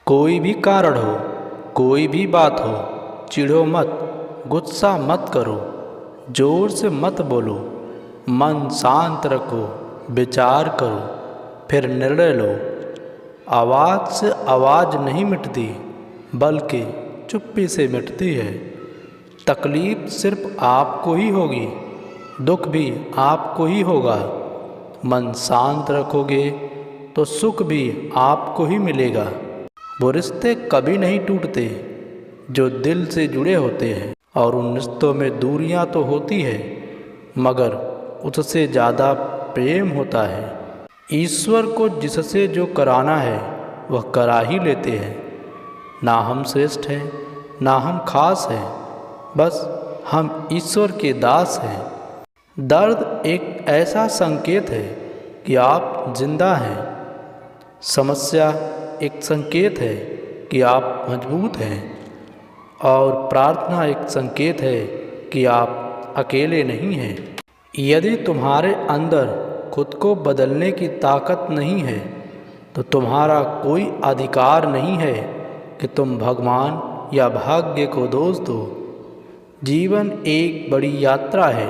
कोई भी कारण हो, कोई भी बात हो, चिढ़ो मत, गुस्सा मत करो, जोर से मत बोलो, मन शांत रखो, विचार करो, फिर निर्णय लो। आवाज़ से आवाज़ नहीं मिटती, बल्कि चुप्पी से मिटती है। तकलीफ सिर्फ आपको ही होगी, दुख भी आपको ही होगा। मन शांत रखोगे तो सुख भी आपको ही मिलेगा। वो रिश्ते कभी नहीं टूटते जो दिल से जुड़े होते हैं, और उन रिश्तों में दूरियां तो होती है, मगर उससे ज़्यादा प्रेम होता है। ईश्वर को जिससे जो कराना है वह करा ही लेते हैं। ना हम श्रेष्ठ हैं, ना हम खास हैं, बस हम ईश्वर के दास हैं। दर्द एक ऐसा संकेत है कि आप जिंदा हैं। समस्या एक संकेत है कि आप मजबूत हैं, और प्रार्थना एक संकेत है कि आप अकेले नहीं हैं। यदि तुम्हारे अंदर खुद को बदलने की ताकत नहीं है, तो तुम्हारा कोई अधिकार नहीं है कि तुम भगवान या भाग्य को दोष दो। जीवन एक बड़ी यात्रा है।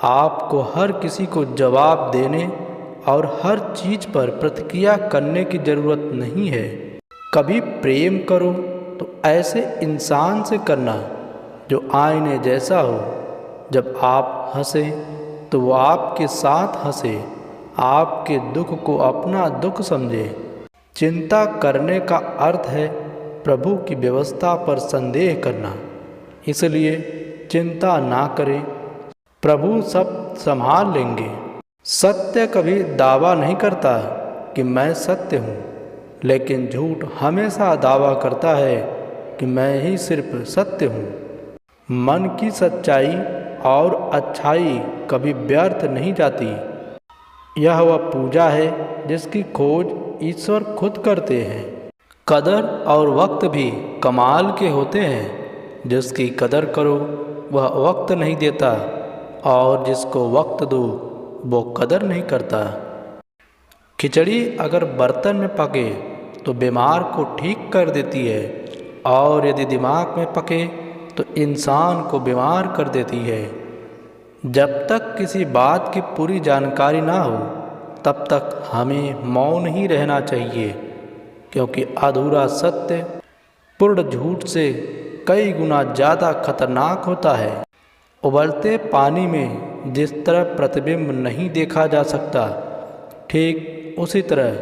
आपको हर किसी को जवाब देने और हर चीज़ पर प्रतिक्रिया करने की ज़रूरत नहीं है। कभी प्रेम करो तो ऐसे इंसान से करना जो आईने जैसा हो। जब आप हंसें तो वो आपके साथ हंसे, आपके दुख को अपना दुख समझे। चिंता करने का अर्थ है प्रभु की व्यवस्था पर संदेह करना। इसलिए चिंता ना करें, प्रभु सब संभाल लेंगे। सत्य कभी दावा नहीं करता कि मैं सत्य हूँ, लेकिन झूठ हमेशा दावा करता है कि मैं ही सिर्फ सत्य हूँ। मन की सच्चाई और अच्छाई कभी व्यर्थ नहीं जाती। यह वह पूजा है जिसकी खोज ईश्वर खुद करते हैं। कदर और वक्त भी कमाल के होते हैं। जिसकी कदर करो वह वक्त नहीं देता, और जिसको वक्त दो वो कदर नहीं करता। खिचड़ी अगर बर्तन में पके तो बीमार को ठीक कर देती है, और यदि दिमाग में पके तो इंसान को बीमार कर देती है। जब तक किसी बात की पूरी जानकारी ना हो, तब तक हमें मौन ही रहना चाहिए, क्योंकि अधूरा सत्य पूर्ण झूठ से कई गुना ज़्यादा खतरनाक होता है। उबलते पानी में जिस तरह प्रतिबिंब नहीं देखा जा सकता, ठीक उसी तरह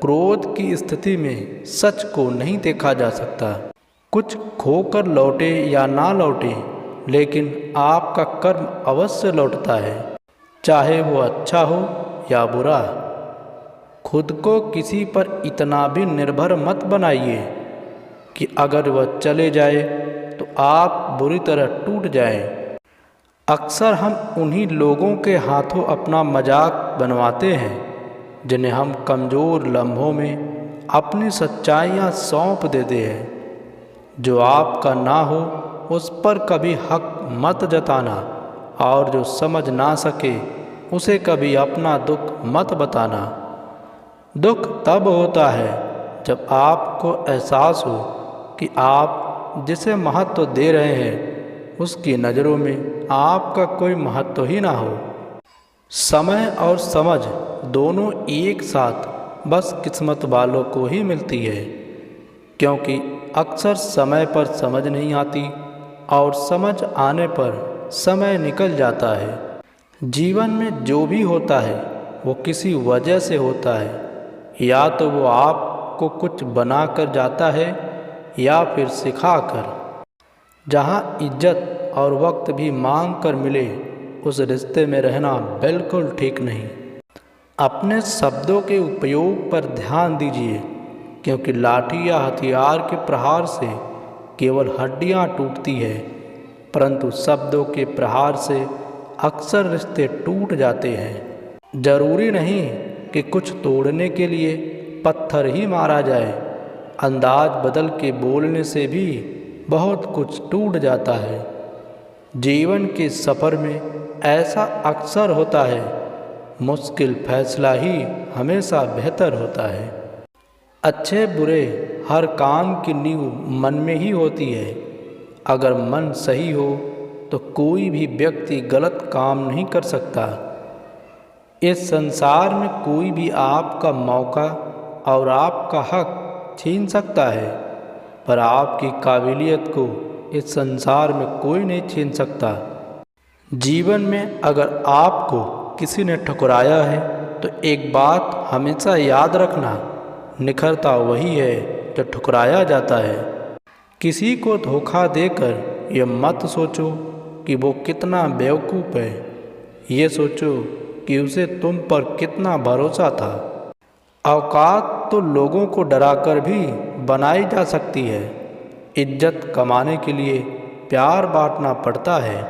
क्रोध की स्थिति में सच को नहीं देखा जा सकता। कुछ खोकर लौटे या ना लौटे, लेकिन आपका कर्म अवश्य लौटता है, चाहे वो अच्छा हो या बुरा। खुद को किसी पर इतना भी निर्भर मत बनाइए कि अगर वह चले जाए तो आप बुरी तरह टूट जाएं। अक्सर हम उन्हीं लोगों के हाथों अपना मजाक बनवाते हैं जिन्हें हम कमज़ोर लम्हों में अपनी सच्चाइयाँ सौंप देते हैं। जो आपका ना हो उस पर कभी हक मत जताना, और जो समझ ना सके उसे कभी अपना दुख मत बताना। दुख तब होता है जब आपको एहसास हो कि आप जिसे महत्व दे रहे हैं उसकी नज़रों में आपका कोई महत्व ही ना हो। समय और समझ दोनों एक साथ बस किस्मत वालों को ही मिलती है, क्योंकि अक्सर समय पर समझ नहीं आती, और समझ आने पर समय निकल जाता है। जीवन में जो भी होता है वो किसी वजह से होता है। या तो वो आपको कुछ बना कर जाता है, या फिर सिखा कर। जहाँ इज्जत और वक्त भी मांग कर मिले, उस रिश्ते में रहना बिल्कुल ठीक नहीं। अपने शब्दों के उपयोग पर ध्यान दीजिए, क्योंकि लाठी या हथियार के प्रहार से केवल हड्डियाँ टूटती है, परंतु शब्दों के प्रहार से अक्सर रिश्ते टूट जाते हैं। जरूरी नहीं कि कुछ तोड़ने के लिए पत्थर ही मारा जाए। अंदाज बदल के बोलने से भी बहुत कुछ टूट जाता है। जीवन के सफ़र में ऐसा अक्सर होता है। मुश्किल फैसला ही हमेशा बेहतर होता है। अच्छे बुरे हर काम की नींव मन में ही होती है। अगर मन सही हो तो कोई भी व्यक्ति गलत काम नहीं कर सकता। इस संसार में कोई भी आपका मौका और आपका हक छीन सकता है, पर आपकी काबिलियत को इस संसार में कोई नहीं छीन सकता। जीवन में अगर आपको किसी ने ठुकराया है तो एक बात हमेशा याद रखना, निखरता वही है जो ठुकराया जाता है। किसी को धोखा देकर ये मत सोचो कि वो कितना बेवकूफ़ है, ये सोचो कि उसे तुम पर कितना भरोसा था। औकात तो लोगों को डराकर भी बनाई जा सकती है। इज्जत कमाने के लिए प्यार बांटना पड़ता है।